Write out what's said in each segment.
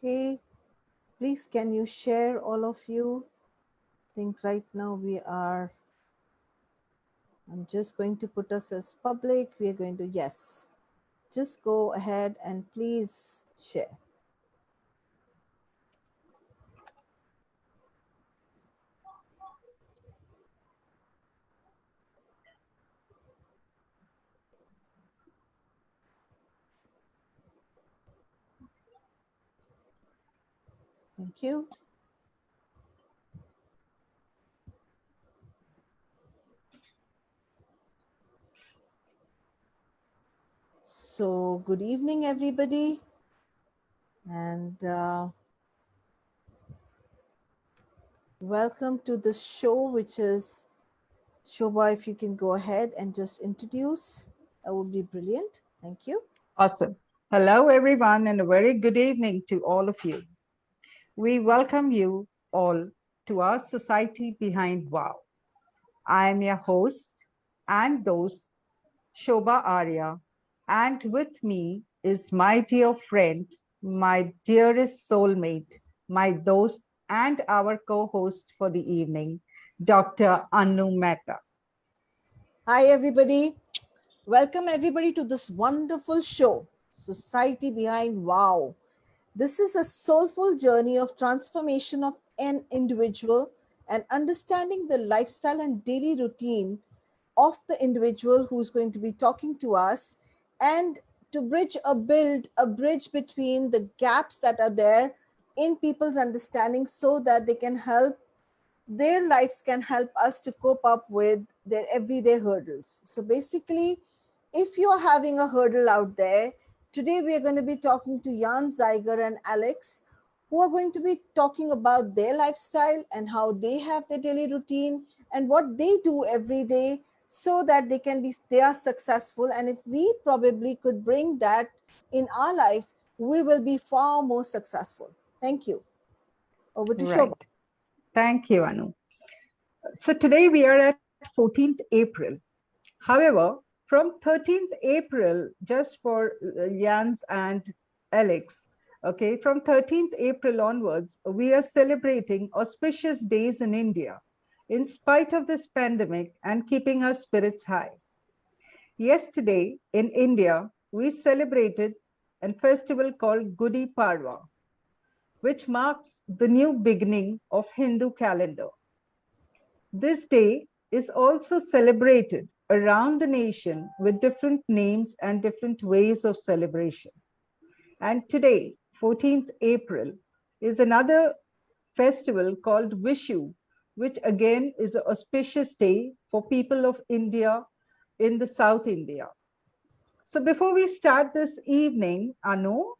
Okay, please can you share, all of you? I think right now I'm just going to put us as public. We are going to, yes, just go ahead and please share. Thank you. So good evening, everybody. And welcome to the show, which is, Shobha, if you can go ahead and just introduce, that would be brilliant. Thank you. Awesome. Hello, everyone, and a very good evening to all of you. We welcome you all to our Society Behind Wow. I am your host and host, Shobha Arya, and with me is my dear friend, my dearest soulmate, my dost, and our co-host for the evening, Dr. Anu Mehta. Hi, everybody. Welcome, everybody, to this wonderful show, Society Behind Wow. This is a soulful journey of transformation of an individual and understanding the lifestyle and daily routine of the individual who's going to be talking to us, and to build a bridge between the gaps that are there in people's understanding, so that they can help, their lives can help us to cope up with their everyday hurdles. So basically, if you're having a hurdle out there, today we are going to be talking to Jan, Zygar, and Alix, who are going to be talking about their lifestyle and how they have their daily routine and what they do every day, so that they are successful. And if we probably could bring that in our life, we will be far more successful. Thank you. Over to Shobha. Right. Thank you, Anu. So today we are at 14th April. However, from 13th April, just for Jans and Alix, okay, from 13th April onwards, we are celebrating auspicious days in India, in spite of this pandemic and keeping our spirits high. Yesterday in India, we celebrated a festival called Gudi Padwa, which marks the new beginning of Hindu calendar. This day is also celebrated around the nation with different names and different ways of celebration. And today, 14th April, is another festival called Vishu, which again is an auspicious day for people of India in the South India. So before we start this evening, Anu,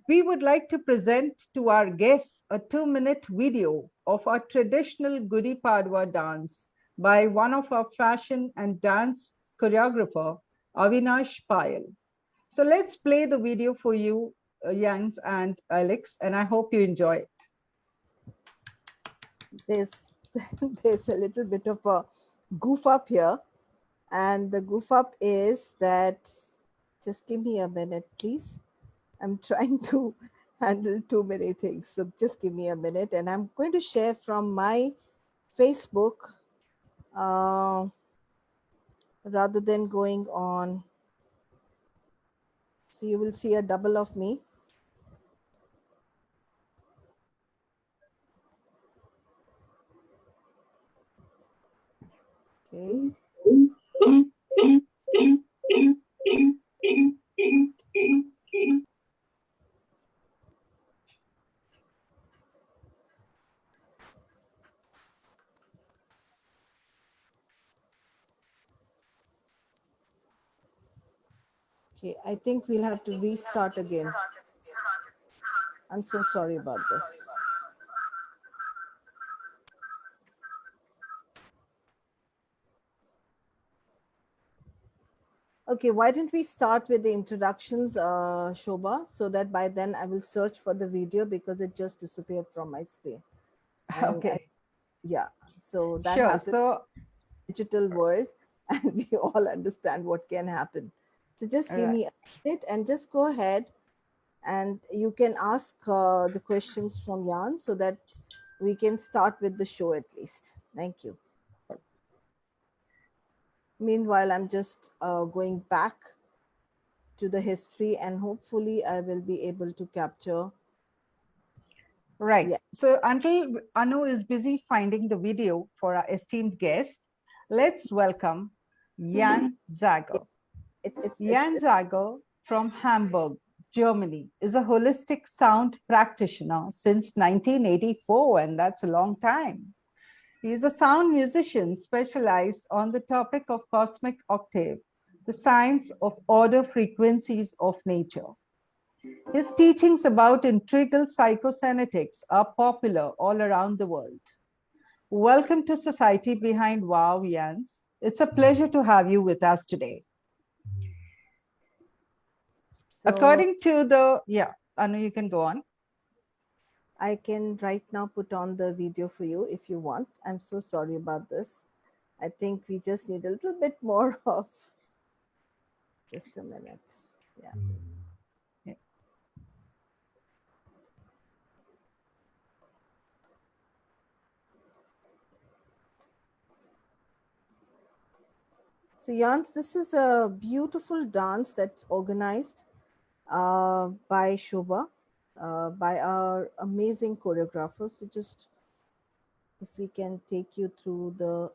we would like to present to our guests a 2-minute video of our traditional Gudi Padwa dance by one of our fashion and dance choreographer, Avinash Payal. So let's play the video for you, Jans and Alix, and I hope you enjoy it. There's a little bit of a goof up here, and the goof up is that, just give me a minute, please. I'm trying to handle too many things, so just give me a minute, and I'm going to share from my Facebook rather than going on. So you will see a double of me. Okay. Okay, I think we'll have to restart again. I'm so sorry about this. Okay, why don't we start with the introductions, Shobha, so that by then I will search for the video because it just disappeared from my screen. And Okay. yeah, so that Sure. happens So, in the digital world, and we all understand what can happen. So just give me a minute and just go ahead and you can ask the questions from Jan so that we can start with the show at least. Thank you. Meanwhile, I'm just going back to the history, and hopefully I will be able to capture. Right. Yeah. So until Anu is busy finding the video for our esteemed guest, let's welcome Jan Zygar. Jan It's Zygar from Hamburg, Germany, is a holistic sound practitioner since 1984, and that's a long time. He is a sound musician specialized on the topic of cosmic octave, the science of order frequencies of nature. His teachings about integral psychosenetics are popular all around the world. Welcome to Society Behind Wow, Jans. It's a pleasure to have you with us today. so According to the, Anu, you can go on. I can right now put on the video for you if you want. I'm so sorry about this. I think we just need a little bit more of, just a minute. Yeah. So Jans, this is a beautiful dance that's organized by Shobha, by our amazing choreographer. So just if we can take you through the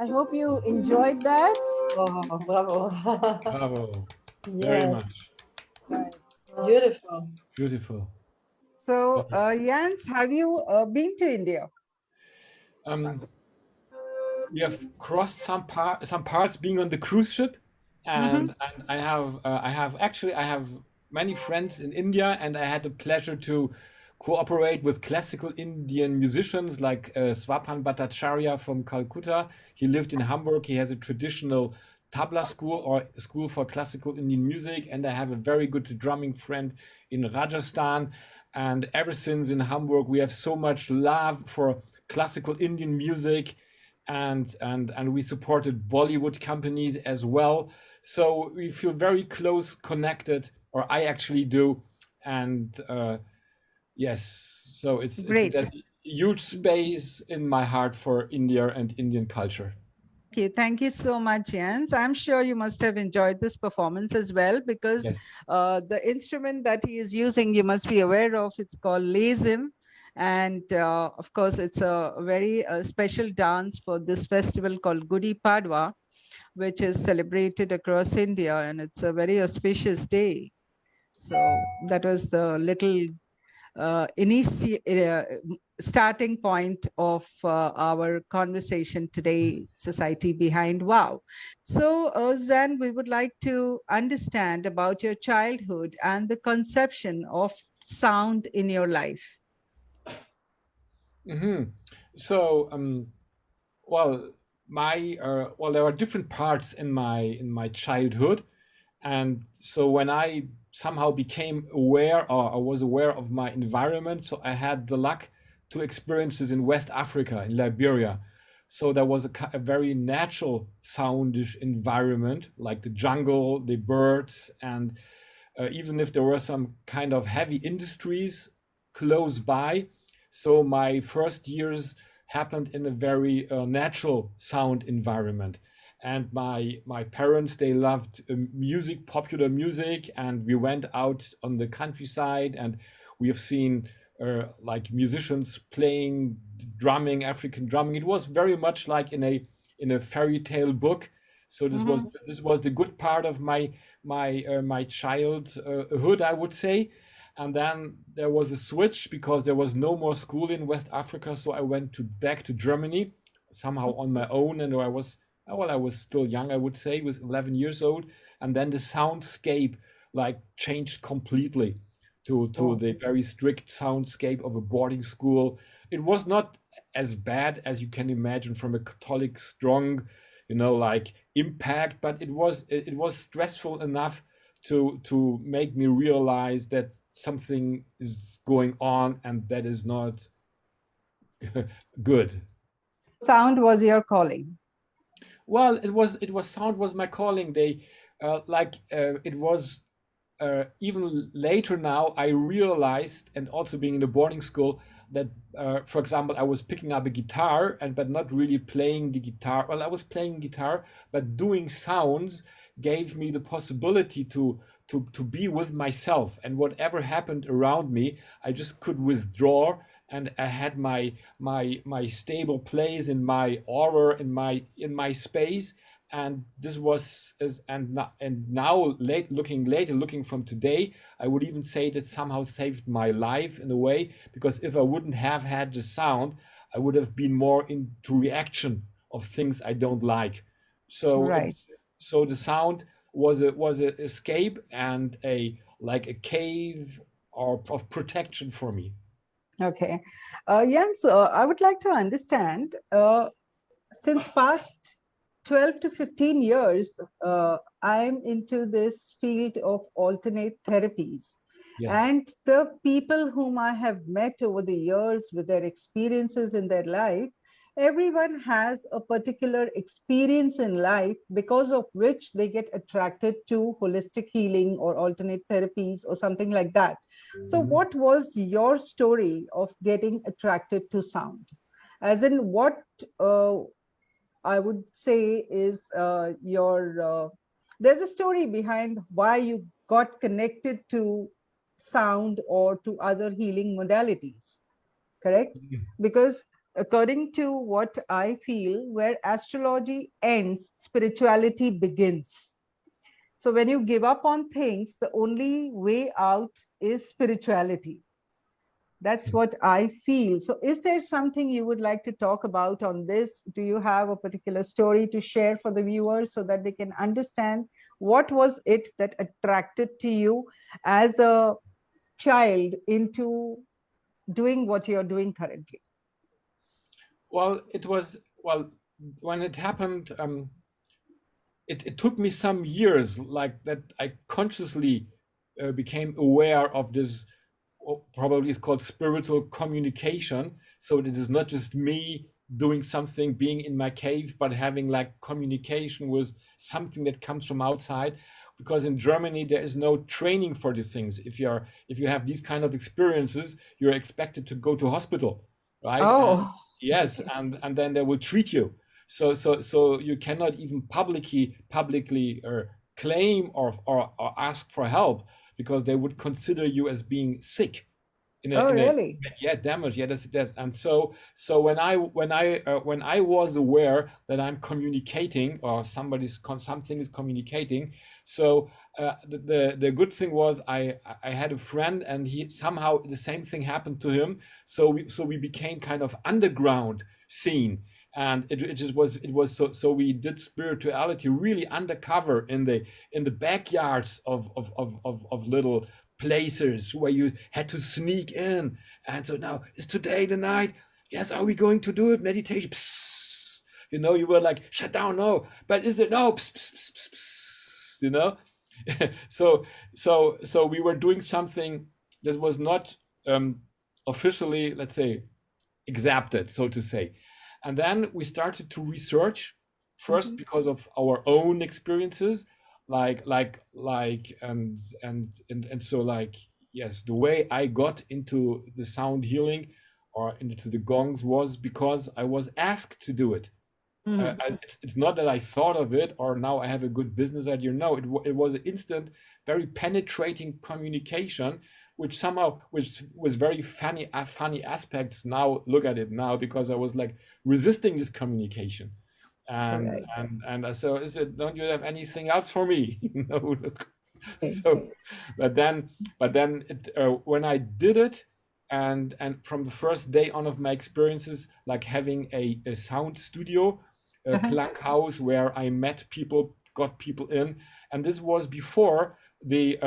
I hope you enjoyed that. Oh, bravo. Bravo. Very Yes, much. Right. beautiful. Beautiful. So, Jans, have you been to India? We have crossed some parts being on the cruise ship, and I have many friends in India, and I had the pleasure to cooperate with classical Indian musicians like Swapan Bhattacharya from Calcutta. He lived in Hamburg. He has a traditional tabla school or school for classical Indian music, and I have a very good drumming friend in Rajasthan. And ever since in Hamburg, we have so much love for classical Indian music, and we supported Bollywood companies as well. So we feel very close connected, or I actually do. And yes, so it's Great. there's a huge space in my heart for India and Indian culture. Okay, thank you so much, Jens. I'm sure you must have enjoyed this performance as well, because Yes. the instrument that he is using, you must be aware of, it's called lazim. And of course, it's a very special dance for this festival called Gudi Padwa, which is celebrated across India, and it's a very auspicious day. So that was the little starting point of our conversation today, Society Behind Wow. So, Zan, we would like to understand about your childhood and the conception of sound in your life. So, well, there are different parts in my childhood, and so when I somehow became aware, or I was aware of my environment, so I had the luck to experiences in West Africa, in Liberia. So there was a very natural soundish environment, like the jungle, the birds, and even if there were some kind of heavy industries close by. So my first years happened in a very natural sound environment. And my parents, they loved music, popular music, and we went out on the countryside, and we have seen like musicians playing, drumming, African drumming. It was very much like in a fairy tale book. So this was the good part of my childhood, I would say. And then there was a switch because there was no more school in West Africa, so I went back to Germany somehow on my own, and I was still young, I would say, was 11 years old, and then the soundscape like changed completely to the very strict soundscape of a boarding school. It was not as bad as you can imagine from a Catholic strong, like impact, but it was stressful enough to make me realize that something is going on and that is not good. Sound was your calling. Well, it was sound was my calling. They it was even later now I realized, and also being in the boarding school, that for example I was picking up a guitar but not really playing the guitar. Well, I was playing guitar, but doing sounds gave me the possibility to be with myself, and whatever happened around me, I just could withdraw, and I had my stable place in my aura, in my space. And this was and now looking from today, I would even say that somehow saved my life in a way, because if I wouldn't have had the sound, I would have been more into reaction of things I don't like. So Right. so the sound was a escape and a cave of protection for me. Okay. Jens, I would like to understand, since past 12 to 15 years, I'm into this field of alternate therapies. Yes. And the people whom I have met over the years with their experiences in their life, everyone has a particular experience in life because of which they get attracted to holistic healing or alternate therapies or something like that. So what was your story of getting attracted to sound? As in, what I would say is there's a story behind why you got connected to sound or to other healing modalities, correct? Because according to what I feel, where astrology ends, spirituality begins. So when you give up on things, the only way out is spirituality. That's what I feel. So is there something you would like to talk about on this? Do you have a particular story to share for the viewers so that they can understand what was it that attracted to you as a child into doing what you're doing currently? Well, when it happened, it took me some years like that I consciously became aware of this, probably is called spiritual communication. So it is not just me doing something, being in my cave, but having like communication with something that comes from outside. Because in Germany there is no training for these things. If you have these kind of experiences, you're expected to go to hospital, right? And Oh, yes, and then they will treat you. So you cannot even publicly claim or ask for help, because they would consider you as being sick oh, in a really? yeah, damage. Yeah, that's and so when I was aware that I'm communicating, or something is communicating. So the good thing was I had a friend, and he somehow the same thing happened to him. So we became kind of underground scene. And it was so we did spirituality really undercover in the backyards of little places where you had to sneak in. And so now, is today the night? Yes, are we going to do it? Meditation. Psst. You were like, shut down, no. But is it no? Psst, psst, psst, psst, so we were doing something that was not officially, let's say, accepted, so to say. And then we started to research first because of our own experiences, and so like, yes, the way I got into the sound healing or into the gongs was because I was asked to do it. It's not that I thought of it or now I have a good business idea. No, it was an instant, very penetrating communication, which was very funny aspects. Now look at it now, because I was like resisting this communication. And Right. so I said, don't you have anything else for me? Look. Okay. So, but then when I did it, and from the first day on of my experiences, like having a sound studio, a Klanghaus, where I met people, got people in, and this was before the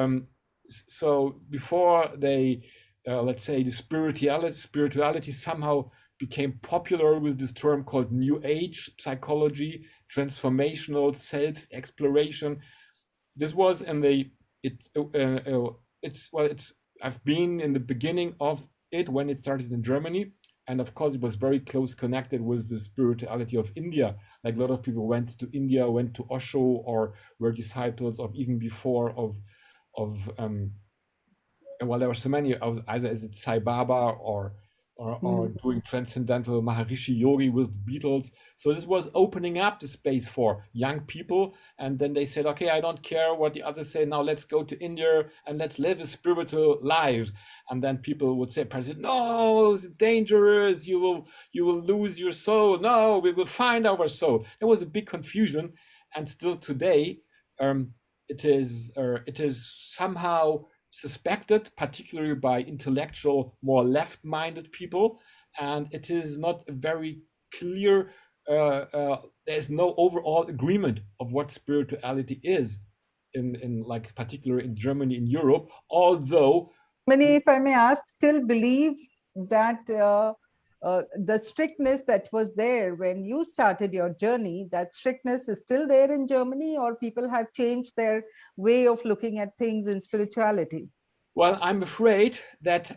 before they let's say the spirituality somehow became popular with this term called New Age psychology, transformational self-exploration. This was in the I've been in the beginning of it when it started in Germany, and of course it was very close connected with the spirituality of India. Like a lot of people went to India, went to Osho, or were disciples of even before of well, there were so many of, either is it Sai Baba or doing transcendental Maharishi Yogi with the Beatles. So this was opening up the space for young people. And then they said, okay, I don't care what the others say. Now let's go to India and let's live a spiritual life. And then people would say, President, no, it's dangerous. You will lose your soul. No, we will find our soul. There was a big confusion. And still today, it is somehow suspected, particularly by intellectual, more left-minded people, and it is not very clear. There's no overall agreement of what spirituality is, in like particularly in Germany, in Europe. Although Many, if I may ask, still believe that the strictness that was there when you started your journey, that strictness is still there in Germany, or people have changed their way of looking at things in spirituality? Well, I'm afraid that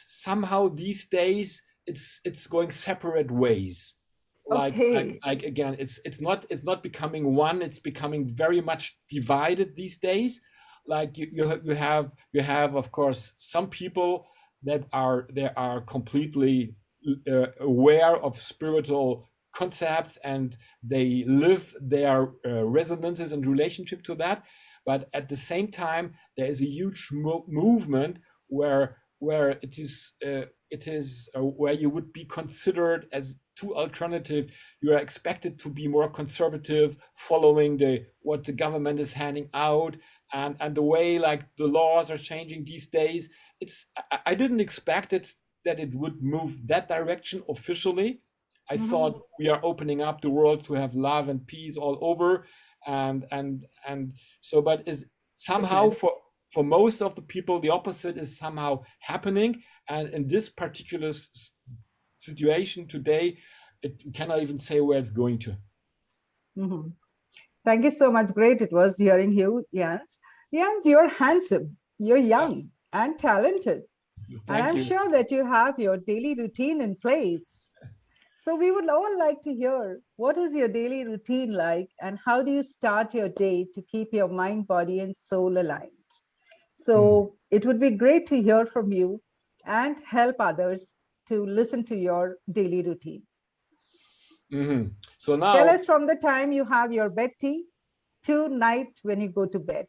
somehow these days it's going separate ways. Okay. Like again, it's not becoming one. It's becoming very much divided these days. Like you have of course some people that are completely aware of spiritual concepts, and they live their resonances and relationship to that. But at the same time, there is a huge movement where it is where you would be considered as too alternative. You are expected to be more conservative, following what the government is handing out, and the way like the laws are changing these days. I didn't expect that it would move that direction officially. I thought we are opening up the world to have love and peace all over, and so, but is somehow for most of the people, the opposite is somehow happening. And in this particular situation today, it cannot even say where it's going to. Mhm. Thank you so much. Great it was hearing you, Jans. Jans, you're handsome, you're young and talented. And Thank I'm you. sure that you have your daily routine in place. So we would all like to hear, what is your daily routine like and how do you start your day to keep your mind, body and soul aligned? So it would be great to hear from you and help others to listen to your daily routine. Mhm. So Tell now, us from the time you have your bed tea to night when you go to bed.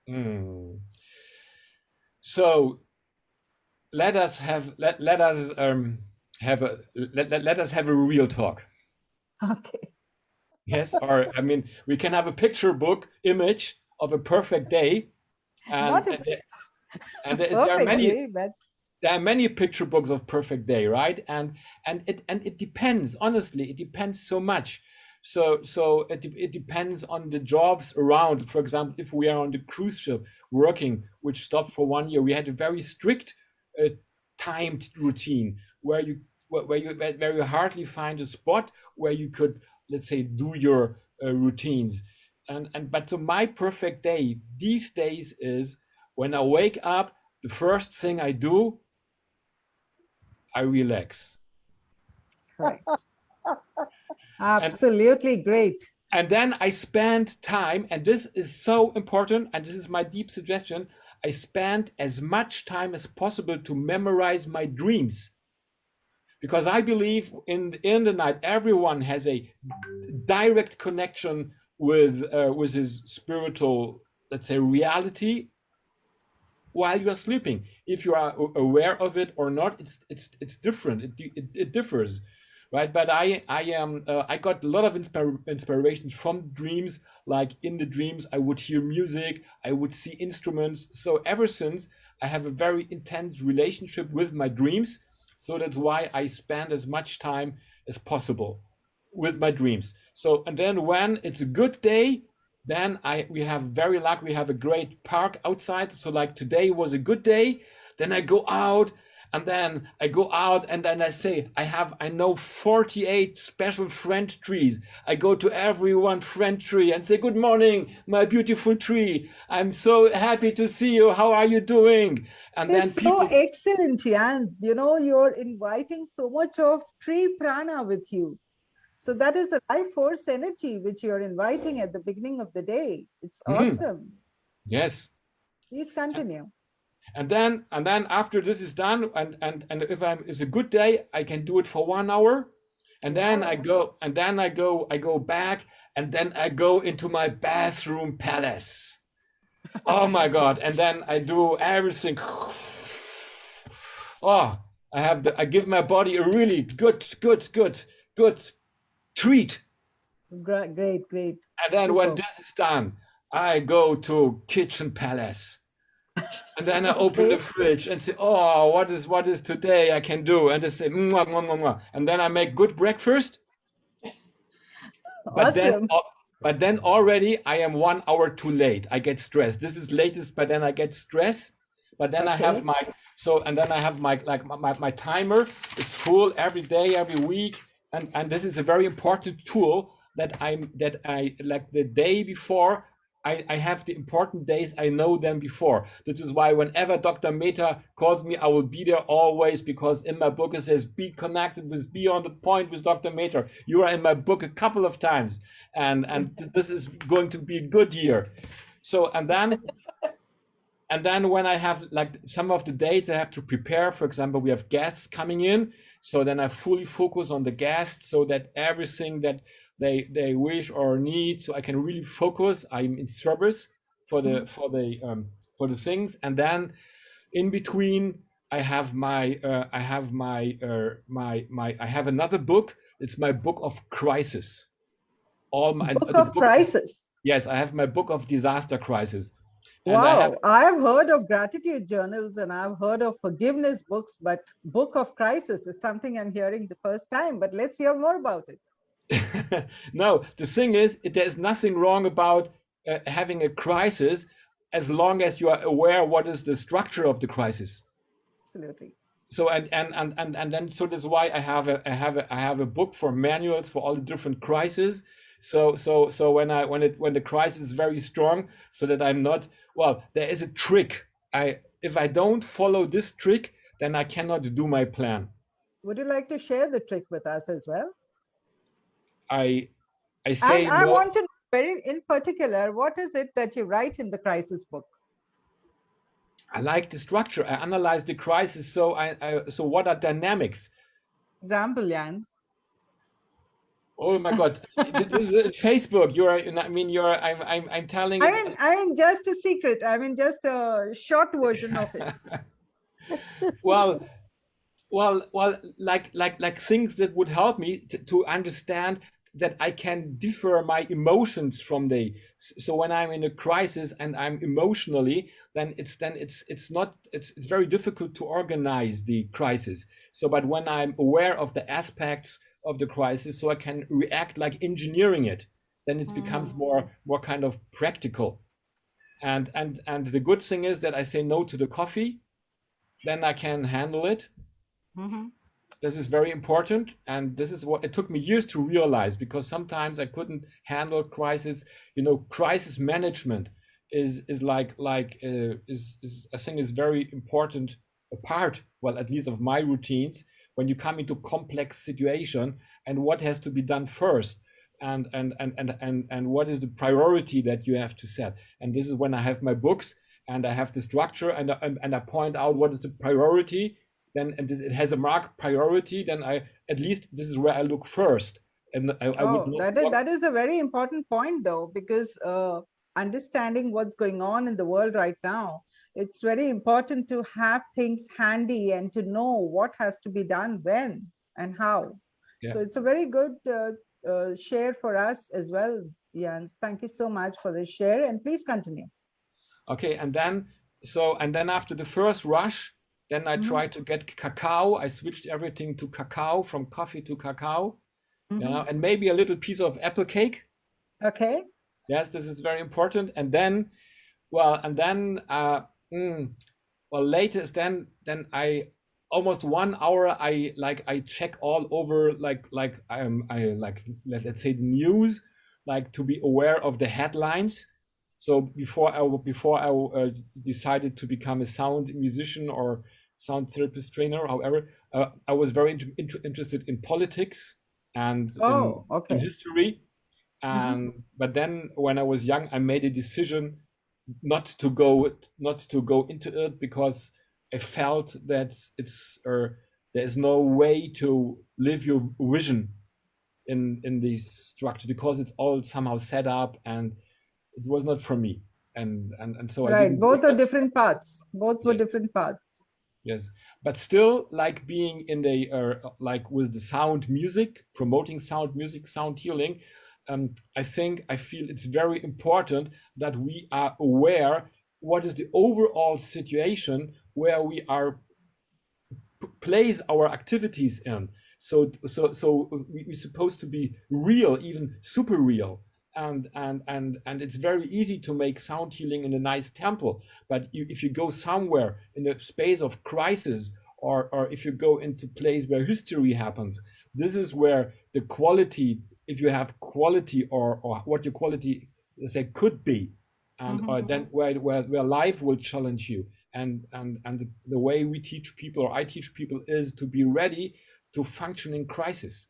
mm, so let us have let us have a let us have a real talk. Okay. Yes, or I mean, we can have a picture book image of a perfect day, Not and a there are perfect many day, but picture books of perfect day, right? And it depends. Honestly, it depends so much. So it depends on the jobs around. For example, if we are on the cruise ship working, which stopped for 1 year, we had a very strict timed routine where you hardly find a spot where you could, let's say, do your routines. And but so my perfect day these days is when I wake up, the first thing I do, I relax. correct. And Absolutely great. and then I spend time, and this is so important, and this is my deep suggestion. I spend as much time as possible to memorize my dreams, because I believe in the night everyone has a direct connection with his spiritual, let's say, reality while you are sleeping. If you are aware of it or not, it's different. It differs, right? But I got a lot of inspirations from dreams. Like in the dreams, I would hear music, I would see instruments. So ever since, I have a very intense relationship with my dreams. So that's why I spend as much time as possible with my dreams. So and then when it's a good day, then we have very luck. We have a great park outside. So like today was a good day. Then I go out, and then I say I know 48 special friend trees. I go to every one friend tree and say, good morning, my beautiful tree. I'm so happy to see you. How are you doing? And then It's so people, excellent, Jans. You know, you're inviting so much of tree prana with you. So that is a life force energy which you're inviting at the beginning of the day. It's mm, awesome. yes. Please continue. And then after this is done, and if it's a good day, I can do it for 1 hour, and then Wow. I go back, and then I go into my bathroom palace. Oh my God. And then I do everything. Oh, I give my body a really good treat. Great, great, great. And then when Superb. this is done, I go to kitchen palace. And then I open the Okay. fridge and say, "Oh, what is today I can do?" And I say, "Mwah, mwah, mwah, mwah." And then I make good breakfast. But then, Awesome. but then already I am 1 hour too late. I get stressed. This is latest, but then I get stressed. But then I have Okay. my timer. It's full every day, every week, and this is a very important tool that I like the day before. I have the important days. I know them before. This is why whenever Dr. Mehta calls me, I will be there always, because in my book it says, "Be connected with, be on the point with Dr. Mehta." You are in my book a couple of times, and this is going to be a good year. So and then when I have like some of the dates I have to prepare, for example, we have guests coming in, so then I fully focus on the guests, so that everything that they wish or need, so I can really focus. I'm in service for the for the things. And then in between I have another book. It's my book of crisis. All my Book the of book of crisis. Yes, I have my book of disaster crisis, and I have Wow. I've heard of gratitude journals and I've heard of forgiveness books, but book of crisis is something I'm hearing the first time. But let's hear more about it. no, the thing is, there's nothing wrong about having a crisis, as long as you are aware what is the structure of the crisis. Absolutely. So and then so that's why I have a book for manuals for all the different crises, So when the crisis is very strong, so that I'm not, well, there is a trick. If I don't follow this trick, then I cannot do my plan. Would you like to share the trick with us as well? I And say I no. want to know very in particular, what is it that you write in the crisis book? I like the structure. I analyze the crisis. So so what are dynamics? Example, Jans. Oh my God! This is Facebook. I'm telling. I mean, just a secret. I mean, just a short version of it. well, like things that would help me to understand that I can differ my emotions from the. So when I'm in a crisis and I'm emotionally, then it's very difficult to organize the crisis. So, but when I'm aware of the aspects of the crisis, so I can react like engineering it, then it becomes more kind of practical. And the good thing is that I say no to the coffee, then I can handle it. This is very important, and this is what it took me years to realize, because sometimes I couldn't handle crisis. Crisis management is I think is very important a part, well, at least of my routines, when you come into complex situation and what has to be done first, and what is the priority that you have to set. And this is when I have my books and I have the structure, and I point out what is the priority. Then it has a marked priority. Then at least this is where I look first. And I would not that is a very important point, though, because understanding what's going on in the world right now, it's very important to have things handy and to know what has to be done when and how. Yeah. So it's a very good share for us as well, Jans. Thank you so much for the share, and please continue. Okay, and then after the first rush, then I tried to get cacao. I switched everything to cacao, from coffee to cacao, and maybe a little piece of apple cake. Okay. Yes, this is very important. And then, latest then I almost 1 hour I check all over let's say the news, like to be aware of the headlines. So before I decided to become a sound musician or sound therapist trainer, however, I was very interested in politics and in history. And but then when I was young, I made a decision not to go into it, because I felt that there is no way to live your vision in this structure, because it's all somehow set up, and it was not for me. And so I didn't. Both are different paths. Both were different paths. Yes, but still, like being in the like with the sound music, promoting sound music, sound healing, I feel it's very important that we are aware what is the overall situation where we are place our activities in. So we're supposed to be real, even super real. And it's very easy to make sound healing in a nice temple, but if you go somewhere in a space of crisis, or if you go into place where history happens, this is where the quality, if you have quality, or what your quality, let's say, could be, and or then where life will challenge you, and the way we teach people, or I teach people, is to be ready to function in crisis.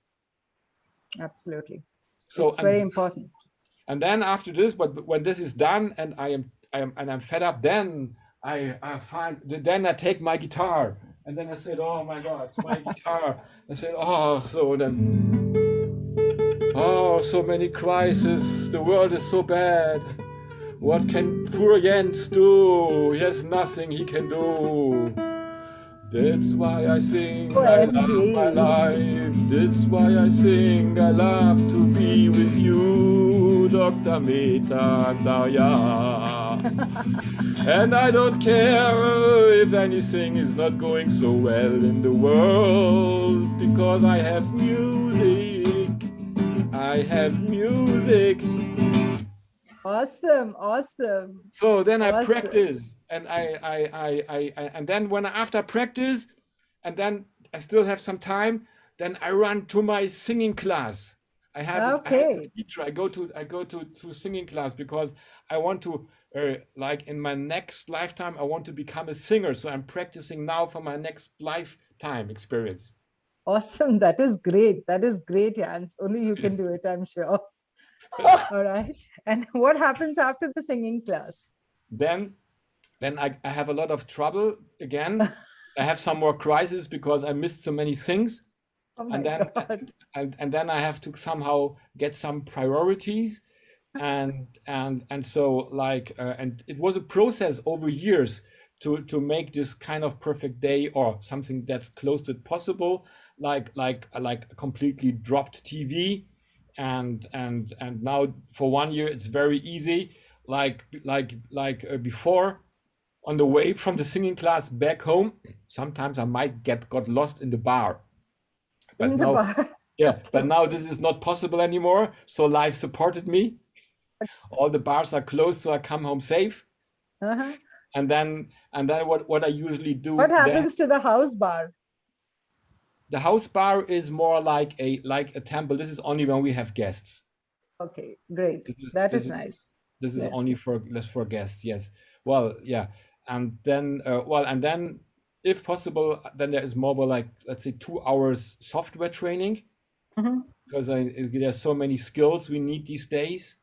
Absolutely. So it's very important. And then after this, but when this is done and I'm fed up, then I take my guitar, and then I said, oh my God, my guitar. I said, so many crises. The world is so bad. What can poor Jens do? He has nothing he can do. That's why I sing, I love my life. That's why I sing, I love to be with you, Dr. Meta Daya. And I don't care if anything is not going so well in the world, because I have music. I have music. Awesome. So then I practice, and and then when after practice, and then I still have some time, then I run to my singing class. I have a Okay. teacher. I go to singing class because I want to like in my next lifetime I want to become a singer. So I'm practicing now for my next lifetime experience. Awesome. That is great. That is great, Jans. Only you can do it, I'm sure. All right. And what happens after the singing class? Then I have a lot of trouble again. I have some more crisis because I missed so many things. Oh my And then God. and then I have to somehow get some priorities and so like and it was a process over years to make this kind of perfect day or something that's close to possible, like a completely dropped TV and now for 1 year it's very easy, before on the way from the singing class back home sometimes I might got lost in the bar, but In the now bar. yeah, but Okay. now this is not possible anymore. So life supported me. All the bars are closed, so I come home safe. Uh-huh. And then what I usually What do then, happens to the house bar? the house bar is more like a temple. This is only when we have guests. Okay, great. This is That this is is nice. this is Yes. only for less for guests. Yes. Well, yeah. And then if possible, then there is more like let's say 2 hours software training Mhm. because there's so many skills we need these days.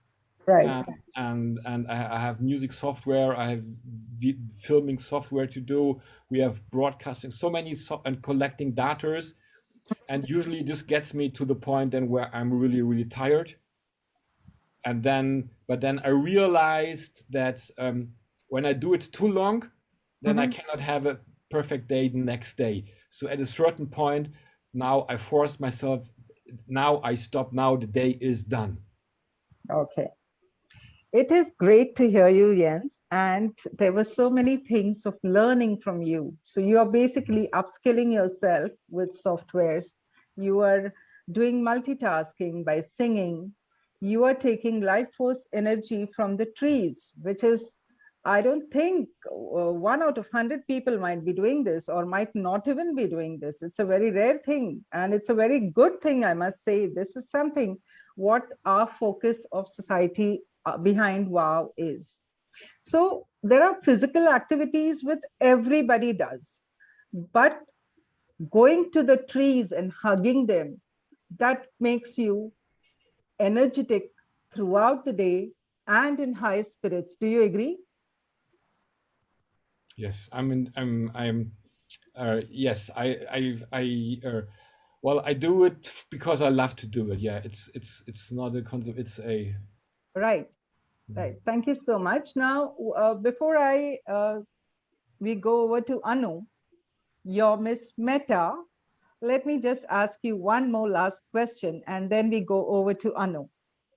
Right. And I have music software, I have filming software to do. We have broadcasting, so many and collecting datas. And usually this gets me to the point then where I'm really, really tired. But then I realized that when I do it too long, then I Mhm. cannot have a perfect day the next day. So at a certain point, now I force myself. Now I stop. Now the day is done. Okay. It is great to hear you, Jens. And there were so many things of learning from you. So you are basically upskilling yourself with softwares. You are doing multitasking by singing. You are taking life force energy from the trees, which is, I don't think 1 out of 100 people might be doing this or might not even be doing this. It's a very rare thing. And it's a very good thing, I must say. This is something what our focus of society behind wow is. So there are physical activities which everybody does, but going to the trees and hugging them, that makes you energetic throughout the day and in high spirits. Do you agree? Yes, yes, well, I do it because I love to do it. Yeah, it's not a concept. It's a Right, right. Thank you so much. Now, before we go over to Anu, your Miss Meta, let me just ask you one more last question, and then we go over to Anu.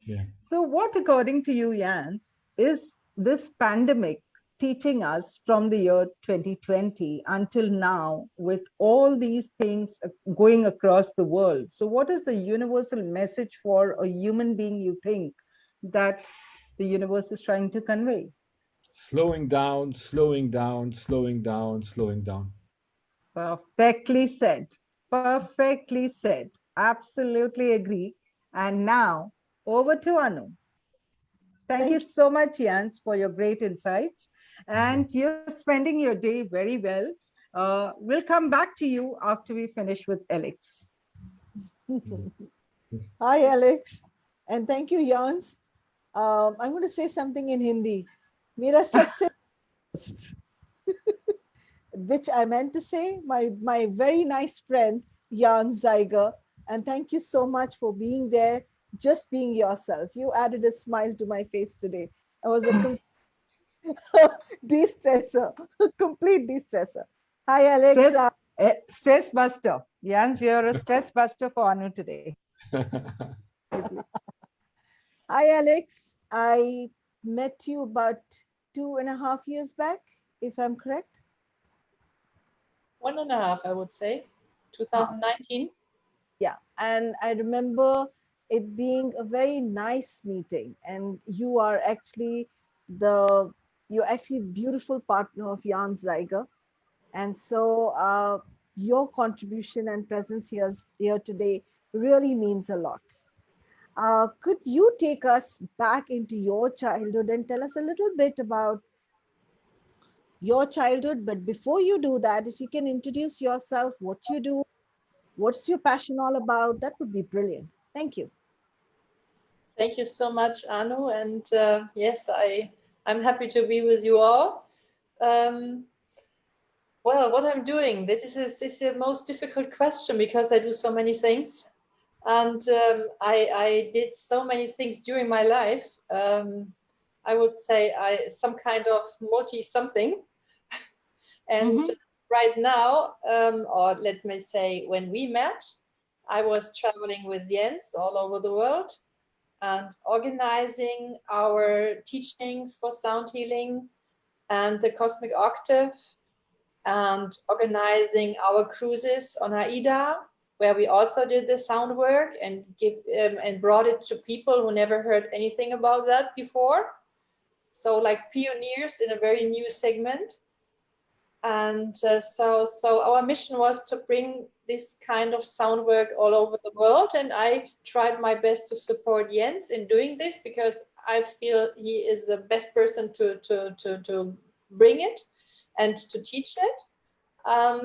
yeah. So what, according to you, Jans, is this pandemic teaching us from the year 2020 until now with all these things going across the world? So what is the universal message for a human being you think that the universe is trying to convey? Slowing down, slowing down, slowing down, slowing down. Perfectly said. Perfectly said. Absolutely agree. And now over to Anu. Thank you Thank you. so much, Jans, for your great insights. Mhm. And you're spending your day very well. We'll come back to you after we finish with Alix. Mhm. Hi, Alex. And thank you, Jans. I'm going to say something in Hindi. मेरा सबसे which I meant to say, my very nice friend, Jan Zygar. And thank you so much for being there, just being yourself. You added a smile to my face today. I was a de-stressor, complete de-stressor. Hi, Alex. Stress, stress buster. Jans, you're a stress buster for Anu today. Hi, Alex. I met you about 2.5 years back, if I'm correct. 1.5, I would say. Huh. 2019. Yeah, and I remember it being a very nice meeting, and the you're actually beautiful partner of Jan Zeiger, and so your contribution and presence here today really means a lot. Could you take us back into your childhood and tell us a little bit about your childhood? But before you do that, if you can introduce yourself, what you do, what's your passion all about, that would be brilliant. Thank you. Thank you so much, Anu. And yes, I'm happy to be with you all. Um, well, what I'm doing, this is the most difficult question because I do so many things. And I did so many things during my life. I would say some kind of multi something. And right now, or let me say, when we met, I was traveling with Jens all over the world and organizing our teachings for sound healing and the cosmic octave and organizing our cruises on AIDA, where we also did the sound work and and brought it to people who never heard anything about that before. So like pioneers in a very new segment. And so our mission was to bring this kind of sound work all over the world. And I tried my best to support Jens in doing this because I feel he is the best person to bring it and to teach it.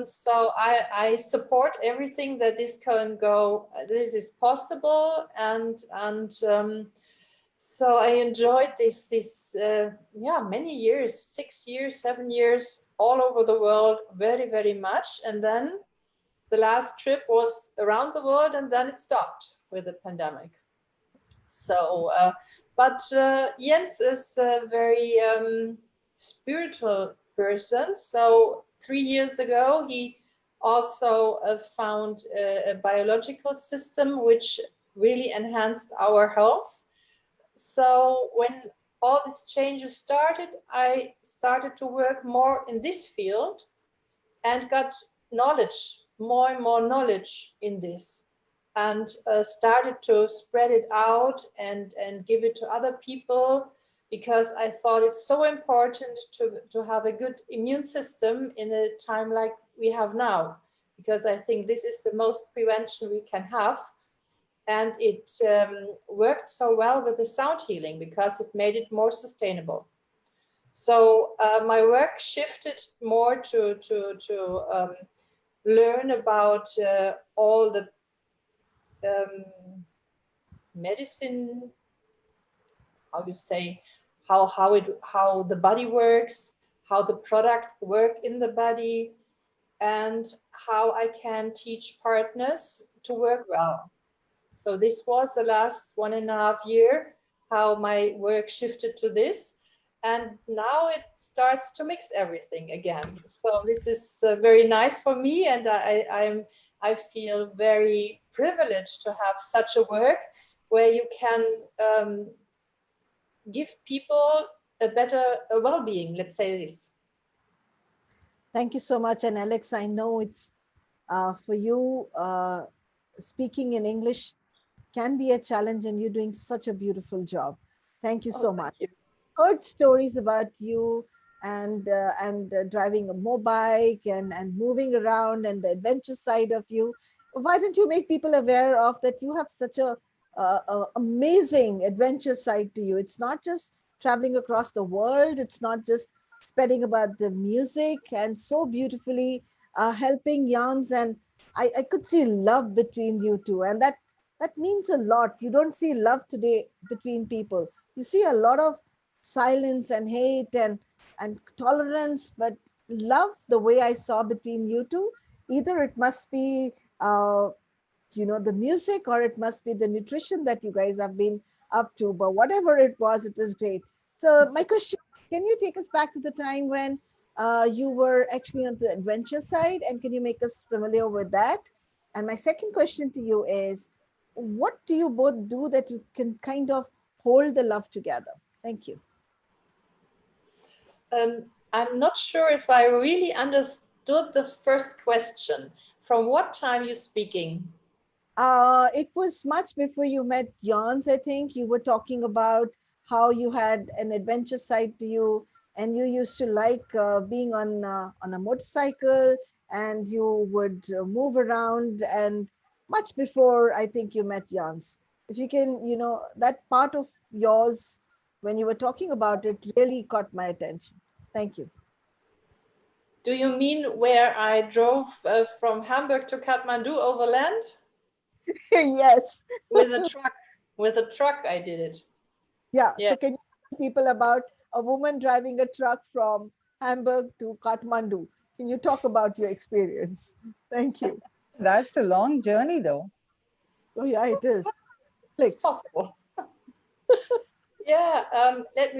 So I support everything that this can go, this is possible. And so I enjoyed this yeah, many years, 6 years, 7 years, all over the world, very, very much. And then the last trip was around the world, and then it stopped with the pandemic. So, but Jens is a very spiritual person. So 3 years ago, he also found a biological system which really enhanced our health. So when all these changes started, I started to work more in this field and got knowledge, more and more knowledge in this, and started to spread it out and give it to other people because I thought it's so important to have a good immune system in a time like we have now, because I think this is the most prevention we can have. And it worked so well with the sound healing because it made it more sustainable. So my work shifted more to learn about all the medicine, how you say, how the body works, how the product work in the body, and how I can teach partners to work well. So this was the last 1.5 years, how my work shifted to this. And now it starts to mix everything again. So this is very nice for me. And I feel very privileged to have such a work where you can give people a better well-being, let's say this. Thank you so much. And Alix, I know it's for you, speaking in English can be a challenge, and you're doing such a beautiful job. Thank you so much. You. Heard stories about you and driving a mobike and moving around and the adventure side of you. Why don't you make people aware of that you have such a amazing adventure side to you? It's not just traveling across the world. It's not just spreading about the music and so beautifully helping yarns. And I could see love between you two. And that means a lot. You don't see love today between people. You see a lot of silence and hate and tolerance, but love, the way I saw between you two, either it must be the music, or it must be the nutrition that you guys have been up to. But whatever it was great. So my question, can you take us back to the time when you were actually on the adventure side, and can you make us familiar with that? And my second question to you is, what do you both do that you can kind of hold the love together? Thank you. I'm not sure if I really understood the first question. From what time are you speaking? It was much before you met Jans, I think. You were talking about how you had an adventure side to you, and you used to like being on a motorcycle, and you would move around, and much before I think you met Jans. If you can, that part of yours when you were talking about it really caught my attention. Thank you. Do you mean where I drove from Hamburg to Kathmandu overland? Yes. With a truck. With a truck, I did it. Yeah. Yes. So can you tell people about a woman driving a truck from Hamburg to Kathmandu? Can you talk about your experience? Thank you. That's a long journey, though. Oh yeah, it is. It's Alix. possible. Yeah. Let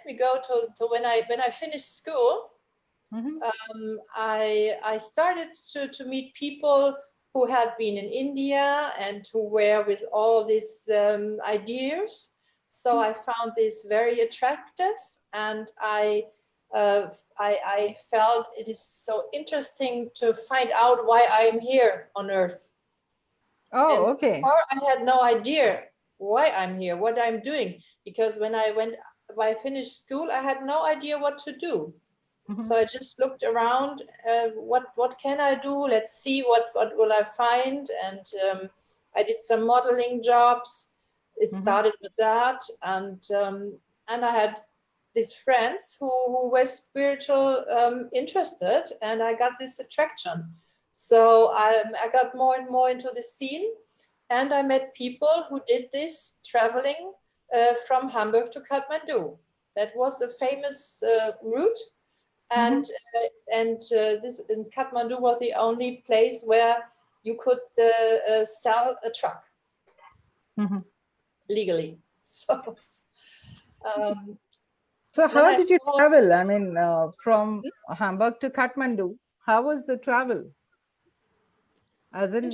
me go to when I finished school. I started to meet people who had been in India and who were with all these ideas. So I found this very attractive, and I felt it is so interesting to find out why I'm here on Earth. Oh, And okay. before I had no idea why I'm here, what I'm doing, because when I finished school, I had no idea what to do. So I just looked around. What can I do? Let's see what will I find. And I did some modeling jobs. It started with that, and I had these friends who were spiritual interested, and I got this attraction. So I got more and more into the scene, and I met people who did this traveling from Hamburg to Kathmandu. That was a famous route, and this in Kathmandu was the only place where you could sell a truck legally. So, So how did you thought, travel? I mean, from Hamburg to Kathmandu, how was the travel? As in,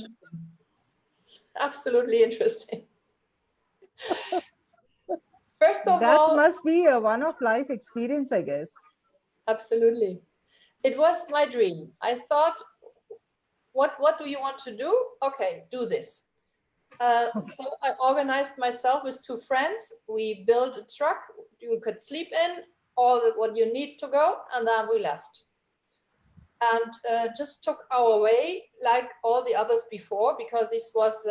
absolutely interesting. First of that all, must be a one-of-life experience, I guess. absolutely, it was my dream. I thought, what do you want to do? Okay, do this. So I organized myself with two friends. We built a truck you could sleep in, what you need to go, and then we left. And just took our way like all the others before, because this was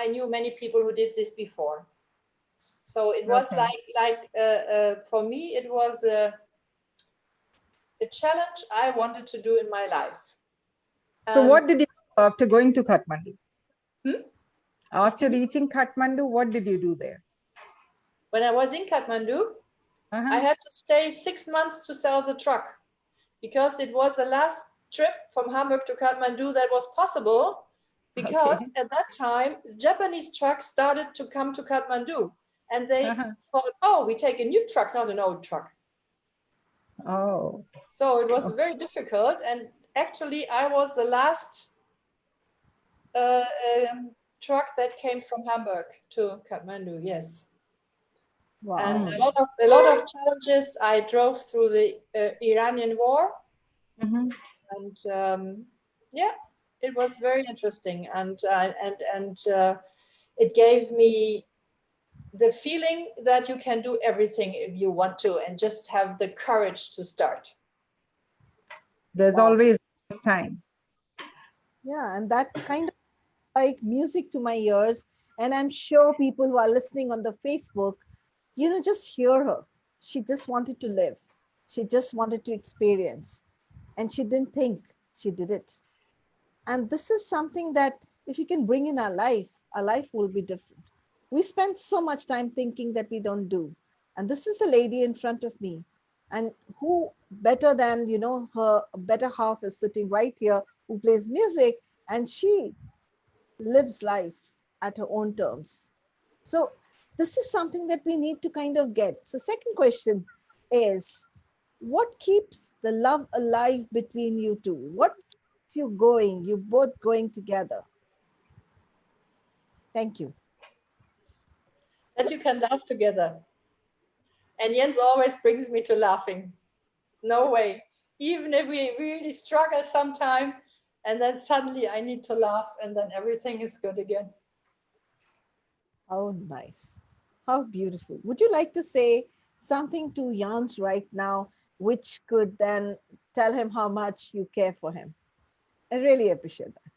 I knew many people who did this before. So it was for me, it was a challenge I wanted to do in my life. So what did you do after going to Kathmandu? After reaching Kathmandu, what did you do there? When I was in Kathmandu, I had to stay 6 months to sell the truck, because it was the last trip from Hamburg to Kathmandu that was possible, because at that time, Japanese trucks started to come to Kathmandu, and they thought, oh, we take a new truck, not an old truck. Oh. So it was very difficult, and actually I was the last truck that came from Hamburg to Kathmandu, yes. Wow. And a lot of challenges. I drove through the Iranian war, and yeah, it was very interesting, and it gave me the feeling that you can do everything if you want to, and just have the courage to start. There's always time. Yeah, and that kind of like music to my ears. And I'm sure people who are listening on the Facebook, just hear her. She just wanted to live. She just wanted to experience. And she didn't think, she did it. And this is something that if you can bring in our life will be different. We spend so much time thinking that we don't do. And this is the lady in front of me. And who better than, her better half is sitting right here, who plays music, and she lives life at her own terms. So this is something that we need to kind of get. So second question is, what keeps the love alive between you two? What keeps you going? You both going together? Thank you. That you can laugh together. And Jens always brings me to laughing. No way. Even if we really struggle sometime, and then suddenly I need to laugh, and then everything is good again. How nice. How beautiful. Would you like to say something to Jans right now, which could then tell him how much you care for him? I really appreciate that.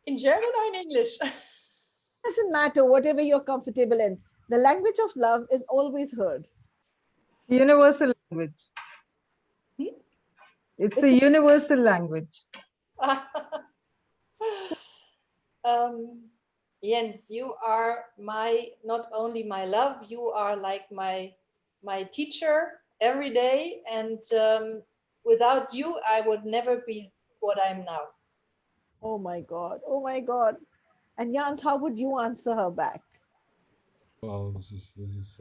In German or in English? Doesn't matter, whatever you're comfortable in. The language of love is always heard. Universal language. Hmm? It's a universal language. Jens, you are not only my love, you are like my teacher every day, and without you I would never be what I'm now. Oh my God. Oh my God. And Jans, how would you answer her back? Well, this is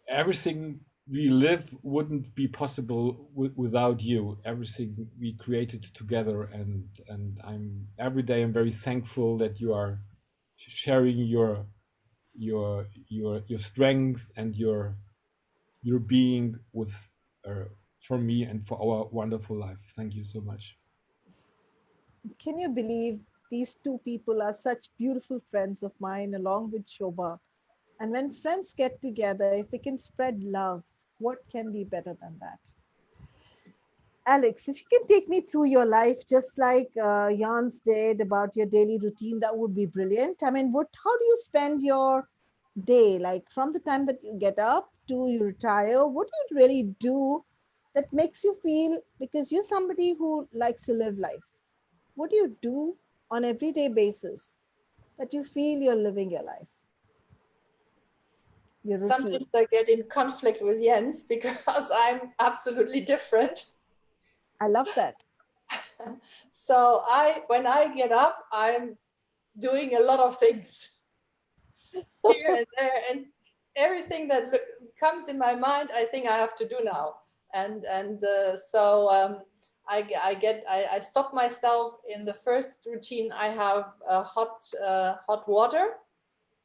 everything we live wouldn't be possible without you. Everything we created together, and I'm every day I'm very thankful that you are sharing your strength and your being with for me and for our wonderful life. Thank you so much. Can you believe these two people are such beautiful friends of mine, along with Shobha? And when friends get together, if they can spread love, what can be better than that? Alix, if you can take me through your life, just like Jans did about your daily routine, that would be brilliant. I mean, how do you spend your day? Like from the time that you get up to you retire, what do you really do that makes you feel, because you're somebody who likes to live life, what do you do on everyday basis that you feel you're living your life, your routine? Sometimes I get in conflict with Jens because I'm absolutely different. I love that. So when I get up, I'm doing a lot of things here and there, and everything that comes in my mind, I think I have to do now. So I stop myself in the first routine. I have hot water.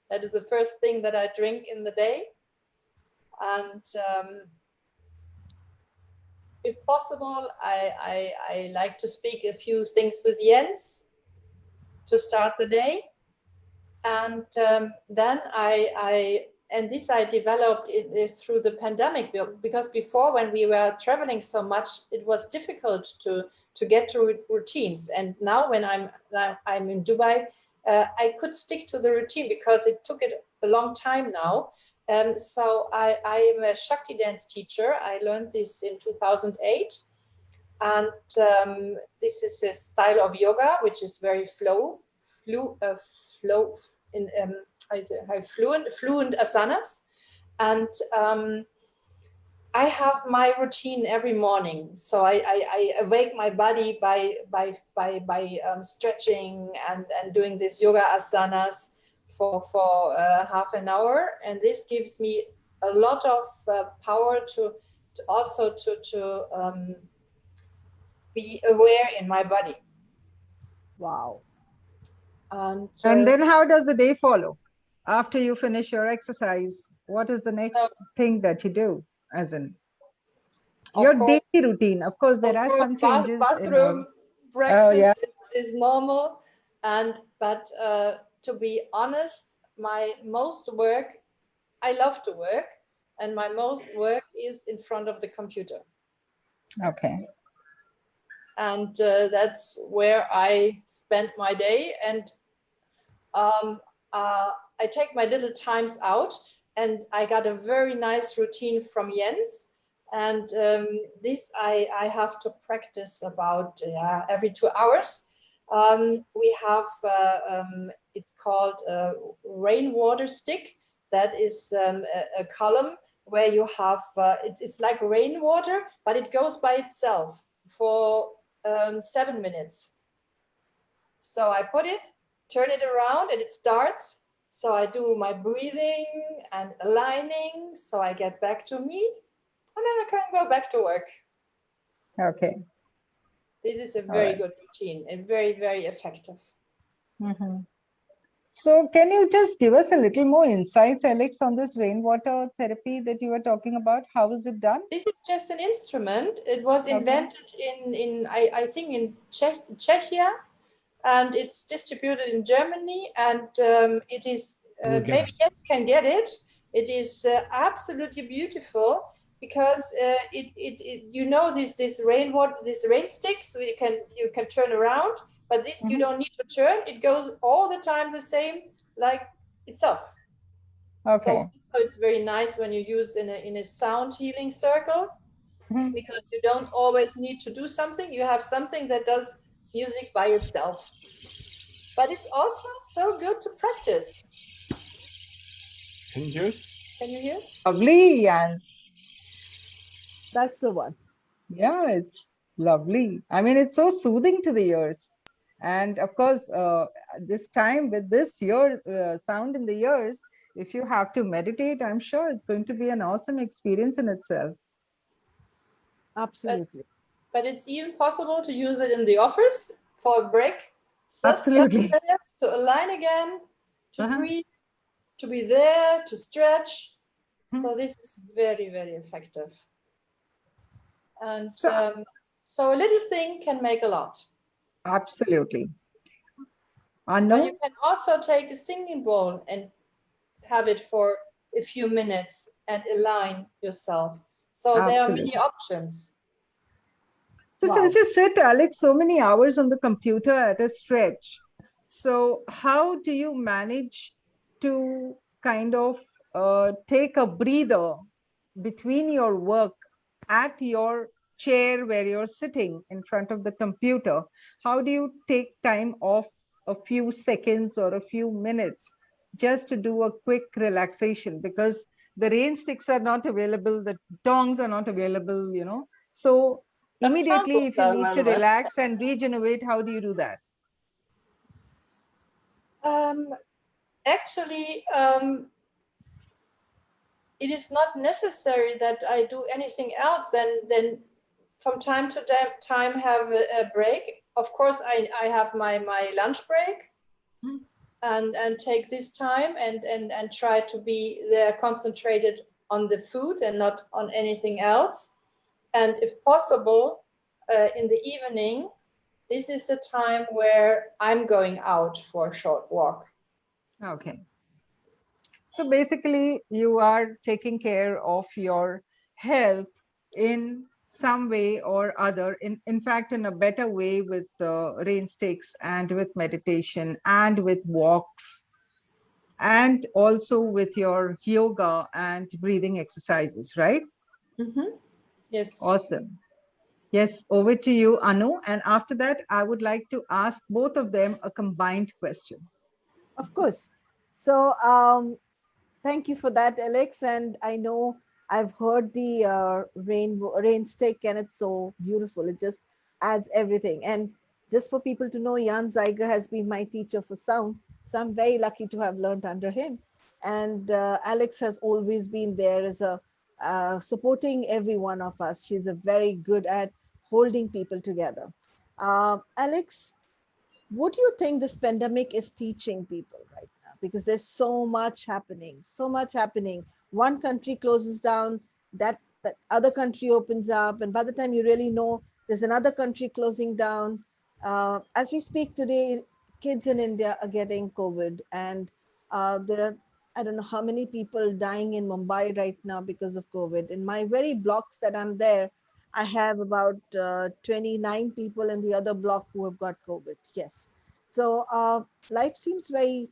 That is the first thing that I drink in the day, and if possible, I like to speak a few things with Jens to start the day. And then this I developed it through the pandemic, because before, when we were traveling so much, it was difficult to get to routines. And now when I'm in Dubai, I could stick to the routine because it took it a long time now. So I am a Shakti dance teacher. I learned this in 2008. And this is a style of yoga which is very flow in fluent asanas. And I have my routine every morning. So I awake my body by stretching and doing this yoga asanas for half an hour, and this gives me a lot of power to also be aware in my body. Wow. And then how does the day follow? After you finish your exercise, what is the next thing that you do? As in your daily routine. Of course, there are some changes. Bathroom, breakfast is normal, but to be honest, my most work, I love to work, and my most work is in front of the computer. Okay. And that's where I spend my day, and I take my little times out, and I got a very nice routine from Jens. And this I have to practice about every 2 hours. We have, it's called a Rainwater Stick. That is a column where you have, it's like rainwater, but it goes by itself for 7 minutes. So I put it, turn it around, and it starts. So I do my breathing and aligning, so I get back to me, and then I can go back to work. Okay. This is a very good routine and very, very effective. Mm-hmm. So can you just give us a little more insights, Alix, on this rainwater therapy that you were talking about? How is it done? This is just an instrument. It was invented I think in Czechia, and it's distributed in Germany, and it is maybe Jens can get it. It is absolutely beautiful, because it you know, this rainwater, this rain sticks, so you can turn around, but this you don't need to turn. It goes all the time the same, like itself. Okay. So it's very nice when you use in a sound healing circle, Mhm. because you don't always need to do something. You have something that does music by itself. But it's also so good to practice. Can you hear it? Can you hear? Lovely, Jans. That's the one. Yeah, it's lovely. I mean, it's so soothing to the ears. And of course, this time with this ear sound in the ears, if you have to meditate, I'm sure it's going to be an awesome experience in itself. Absolutely. But it's even possible to use it in the office for a break. Such Absolutely. minutes to align again, to Uh-huh. breathe, to be there, to stretch. Hmm. So this is very, very effective. And So, so a little thing can make a lot. absolutely. But you Anu? can also take a singing bowl and have it for a few minutes and align yourself. So there are many Absolutely. options. So Wow. since you sit, Alex, so many hours on the computer at a stretch, so how do you manage to kind of take a breather between your work at your chair where you're sitting in front of the computer? How do you take time off a few seconds or a few minutes just to do a quick relaxation? Because the rain sticks are not available, the tongs are not available, you know. So But some immediately, books if you are need to relevant. relax and regenerate, how do you do that? Um, actually, it is not necessary that I do anything else than from time to time have a break. Of course, I have my lunch break and take this time and try to be there concentrated on the food and not on anything else. And if possible, in the evening, this is the time where I'm going out for a short walk. Okay. So basically, you are taking care of your health in some way or other, in fact, in a better way with rain sticks and with meditation and with walks and also with your yoga and breathing exercises, right? Mm-hmm. Yes. Awesome. Yes, over to you, Anu. And after that, I would like to ask both of them a combined question. Of course. So thank you for that, Alex. And I know I've heard the rain stick, and it's so beautiful. It just adds everything. And just for people to know, Jan Zygar has been my teacher for sound, so I'm very lucky to have learned under him. And Alex has always been there as a supporting every one of us. She's a very good at holding people together. Alex, what do you think this pandemic is teaching people right now? Because there's so much happening, so much happening. One country closes down, that other country opens up, and by the time you really know, there's another country closing down. As we speak today, kids in India are getting COVID, and there are, I don't know how many people dying in Mumbai right now because of COVID. In my very blocks that I'm there, I have about 29 people in the other block who have got COVID. Yes. So life seems very,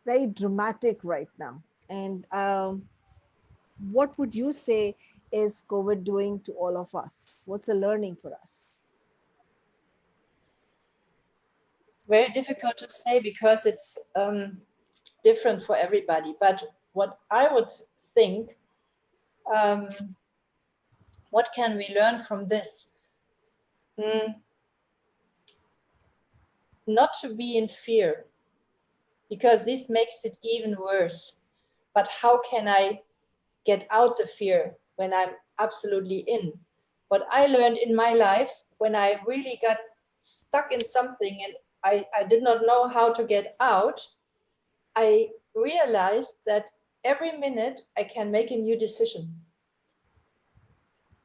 very dramatic right now. And what would you say is COVID doing to all of us? What's the learning for us? Very difficult to say because it's different for everybody. But what I would think, um, what can we learn from this? Not to be in fear, because this makes it even worse. But how can I get out the fear when I'm absolutely in? What I learned in my life when I really got stuck in something and I did not know how to get out, I realized that every minute I can make a new decision.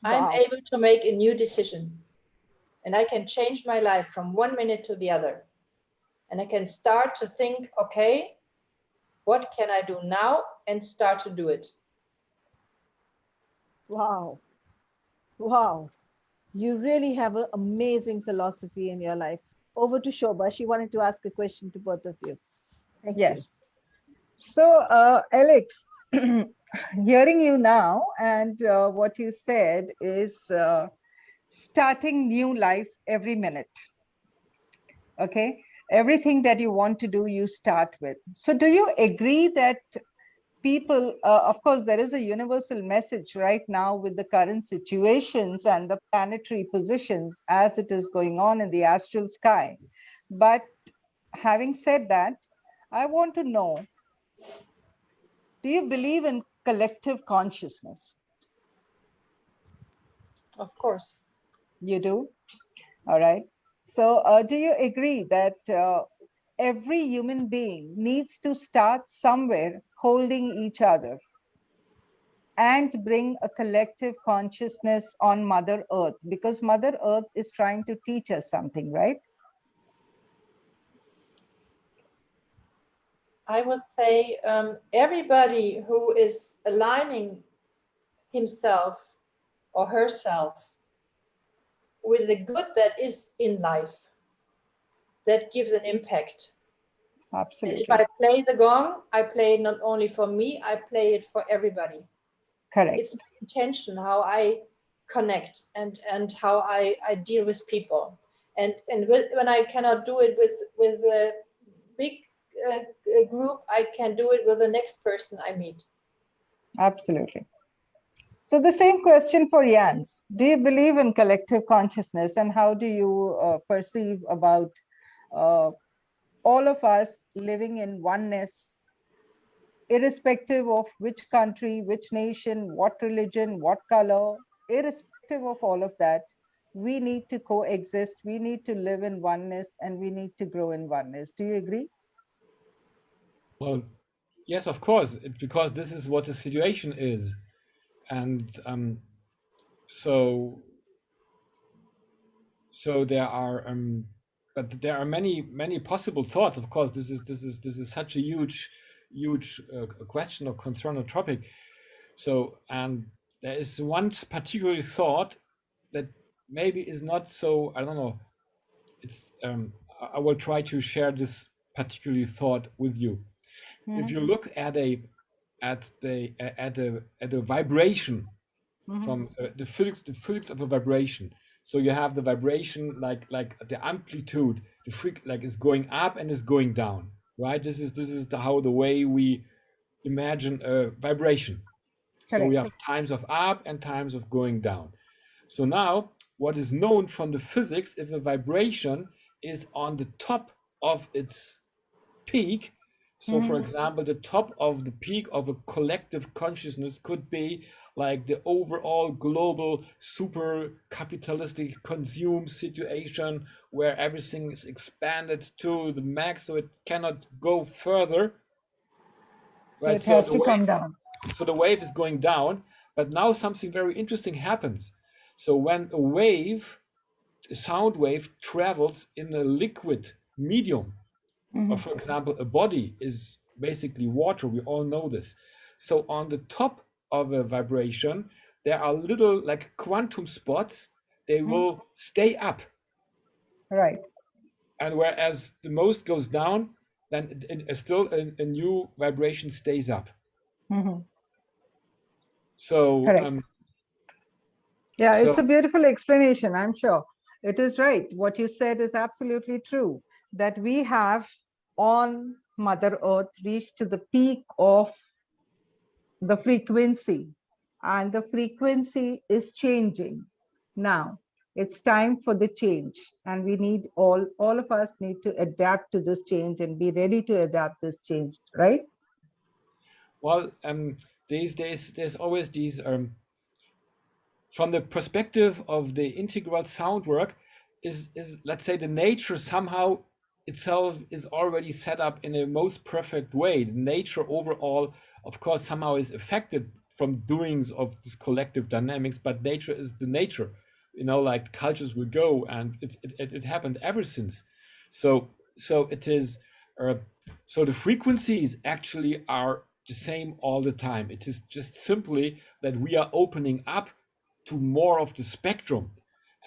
I'm Wow. able to make a new decision and I can change my life from one minute to the other. And I can start to think, okay, what can I do now? And start to do it. Wow. Wow. You really have an amazing philosophy in your life. over to Shobha. She wanted to ask a question to both of you. Thank you. Yes. So, Alix, hearing you now, and what you said is starting new life every minute. Okay. Everything that you want to do, you start with. So, do you agree that people, of course, there is a universal message right now with the current situations and the planetary positions as it is going on in the astral sky. But having said that, I want to know, do you believe in collective consciousness? Of course. You do? All right. So, do you agree that every human being needs to start somewhere holding each other and bring a collective consciousness on Mother Earth? Because Mother Earth is trying to teach us something, right? I would say everybody who is aligning himself or herself with the good that is in life, that gives an impact. And if Absolutely. I play the gong, I play it not only for me, I play it for everybody. Correct. It's my intention how I connect and how I deal with people. And when I cannot do it with a big group, I can do it with the next person I meet. Absolutely. So the same question for Jans. Do you believe in collective consciousness, and how do you perceive about all of us living in oneness, irrespective of which country, which nation, what religion, what color, irrespective of all of that, we need to coexist, we need to live in oneness, and we need to grow in oneness. Do you agree? Well, yes, of course, because this is what the situation is, and so there are but there are many possible thoughts. Of course, this is such a huge question or concern or topic. So, and there is one particular thought that maybe is not so, I don't know, it's I will try to share this particular thought with you. If you look at a vibration from the physics of a vibration, so you have the vibration like the amplitude, the like is going up and is going down, right? This is how the way we imagine a vibration. So we Correct. have times of up and times of going down. So now what is known from the physics, if a vibration is on the top of its peak, so for example, the top of the peak of a collective consciousness could be like the overall global super capitalistic consume situation where everything is expanded to the max, so it cannot go further. So Right. it has to come down. So the wave is going down, but now something very interesting happens. So when a sound wave travels in a liquid medium, or for example, a body is basically water, we all know this. So on the top of a vibration, there are little like quantum spots, they will stay up. Right. And whereas the most goes down, then still a new vibration stays up. So Correct. Yeah, it's a beautiful explanation, I'm sure. It is right. What you said is absolutely true, that we have on Mother Earth reached to the peak of the frequency, and the frequency is changing. Now, it's time for the change, and we need all of us need to adapt to this change and be ready to adapt this change, right? Well, these days there's always these from the perspective of the integral sound work is let's say the nature somehow itself is already set up in a most perfect way. The nature overall, of course, somehow is affected from doings of this collective dynamics, but nature is the nature, you know, like cultures will go, and it happened ever since. So it is so the frequencies actually are the same all the time. It is just simply that we are opening up to more of the spectrum.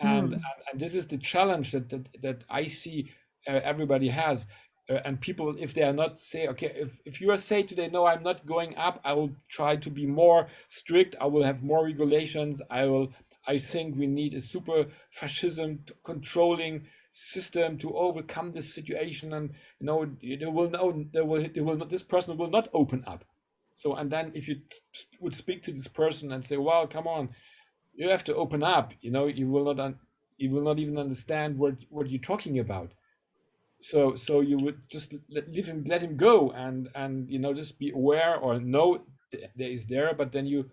And this is the challenge that I see everybody has. And people, if they are not say, okay, if you are say today, no, I'm not going up, I will try to be more strict, I will have more regulations, I think we need a super fascism controlling system to overcome this situation, and this person will not open up. So, and then if you would speak to this person and say, well, come on, you have to open up, you will not even understand what you're talking about. So you would just let him go, and just be aware or know there is there, but then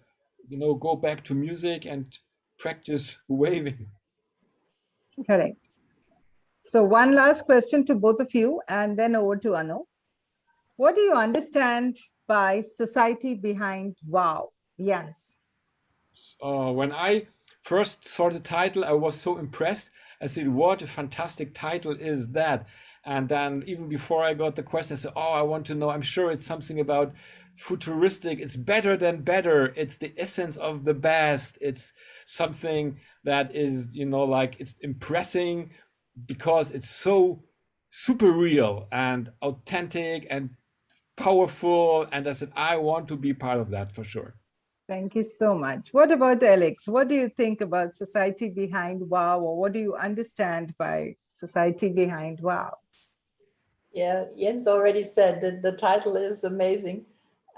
go back to music and practice waving. Correct. So one last question to both of you, and then over to Anu. What do you understand by society behind wow? Jens. When I first saw the title, I was so impressed. I said, what a fantastic title is that? And then even before I got the question, I said, oh, I want to know, I'm sure it's something about futuristic. It's better than better. It's the essence of the best. It's something that is, like it's impressing because it's so super real and authentic and powerful. And I said, I want to be part of that for sure. Thank you so much. What about Alix? What do you think about society behind wow, or what do you understand by society behind wow? Yeah, Jens already said that the title is amazing.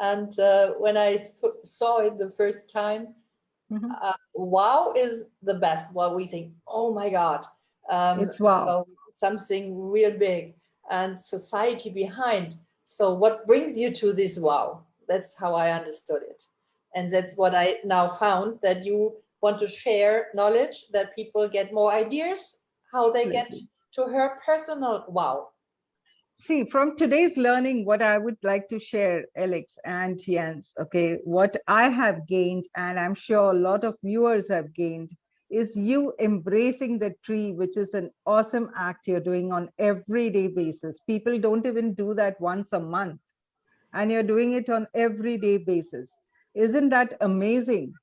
And when I saw it the first time, wow is the best. What we think, oh my God. It's wow. So something real big, and society behind. So what brings you to this wow? That's how I understood it. And that's what I now found, that you want to share knowledge, that people get more ideas, how they get to her personal wow. See, from today's learning, what I would like to share, Alix and Jens, okay, what I have gained, and I'm sure a lot of viewers have gained, is you embracing the tree, which is an awesome act you're doing on everyday basis. People don't even do that once a month, and you're doing it on everyday basis. Isn't that amazing?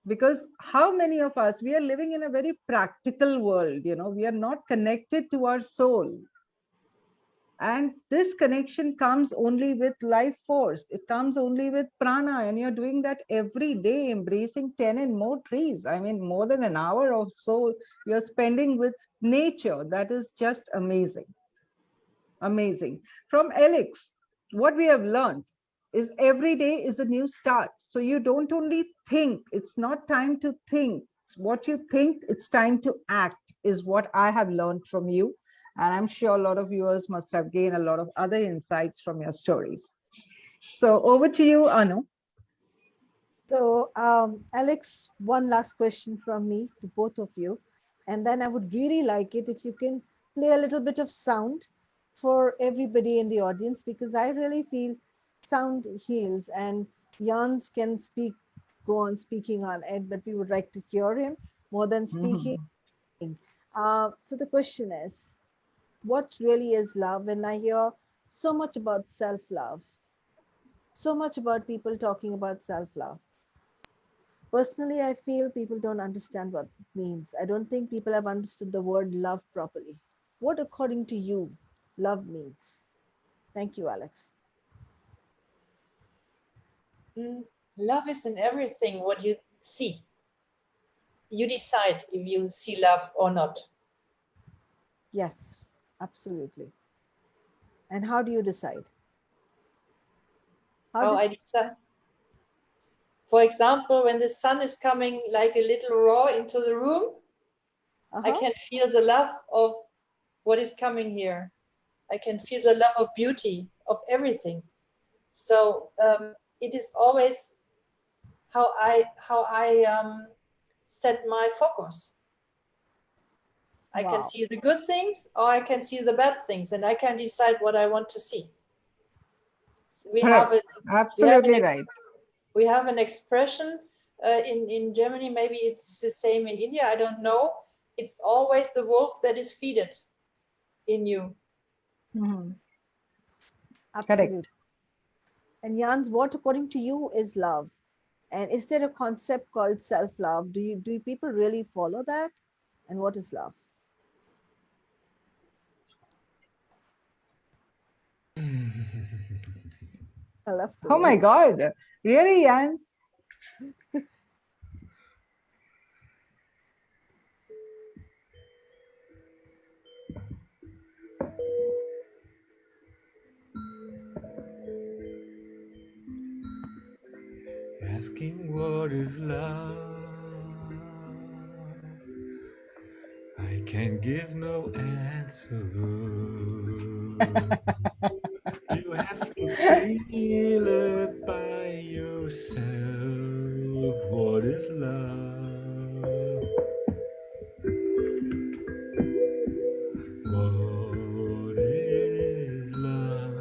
Because how many of us, we are living in a very practical world, we are not connected to our soul. And this connection comes only with life force. It comes only with prana. And you're doing that every day, embracing 10 and more trees. I mean, more than an hour or so you're spending with nature. That is just amazing. Amazing. From Alix, what we have learned is every day is a new start. So you don't only think, it's not time to think. It's what you think, it's time to act, is what I have learned from you. And I'm sure a lot of viewers must have gained a lot of other insights from your stories. So over to you, Anu. So, Alix, one last question from me to both of you. And then I would really like it if you can play a little bit of sound for everybody in the audience, because I really feel sound heals, and Jans can go on speaking on it, but we would like to hear him more than speaking. So the question is, what really is love? And I hear so much about self-love, so much about people talking about self-love. Personally, I feel people don't understand what it means. I don't think people have understood the word love properly. What, according to you, love means? Thank you, Alix. Love is in everything what you see. You decide if you see love or not. Yes, absolutely. And how do you decide? I decide. For example, when the sun is coming like a little raw into the room, I can feel the love of what is coming here. I can feel the love of beauty, of everything. So it is always how I set my focus. I can see the good things, or I can see the bad things, and I can decide what I want to see. So we have it. Absolutely right. We have an expression in Germany. Maybe it's the same in India. I don't know. It's always the wolf that is feeded in you. Absolutely. Correct. And Jans, what according to you is love? And is there a concept called self-love? Do people really follow that? and what is love? I love the Oh my way. God. Really, Jans? Asking what is love, I can give no answer. You have to feel it by yourself. What is love? What is love?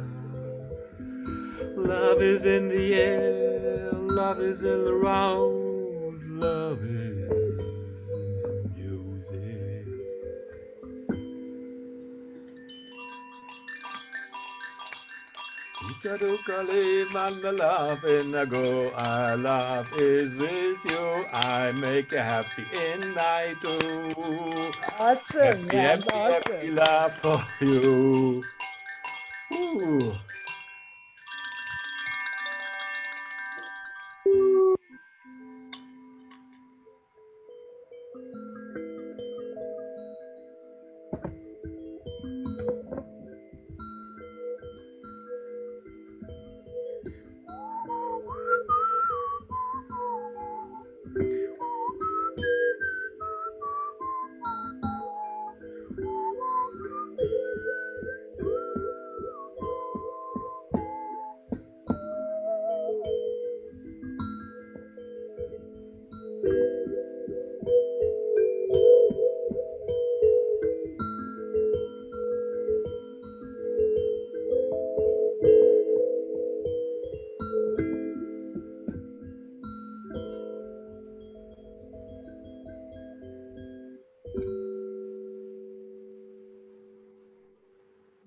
Love is in the air, love is all around, love is music. Ukadukali man love in a go, I love is with you, I make you happy and I do. Awesome, Happy, Jans. happy, happy Awesome. love for you. Ooh.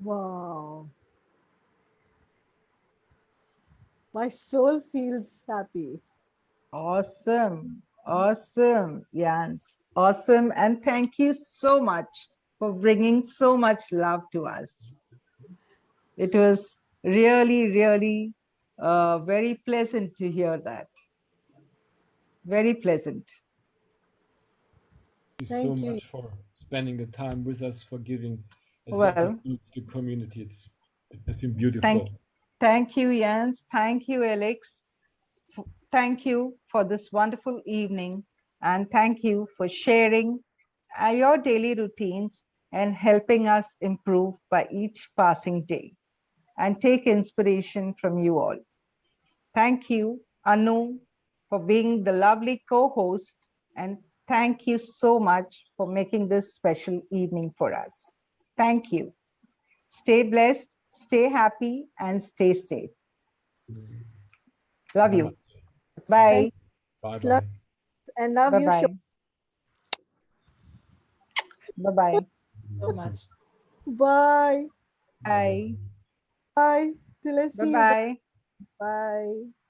Wow. My soul feels happy. Awesome. Awesome, Jans. Awesome. And thank you so much for bringing so much love to us. It was really, really very pleasant to hear that. Very pleasant. You so Thank you. much for spending the time with us, for giving us the Well, opportunity to the community. It's been thank, beautiful. thank you, Jans. Thank you, Alix. Thank you for this wonderful evening. And thank you for sharing your daily routines and helping us improve by each passing day and take inspiration from you all. Thank you, Anu, for being the lovely co-host, and thank you so much for making this special evening for us. Thank you. Stay blessed, stay happy, and stay safe. Love you. Bye. Thank Bye you. bye. And love you. Bye-bye. Bye-bye. So much. Bye. Bye. Bye. Till I see you. Bye-bye. Bye.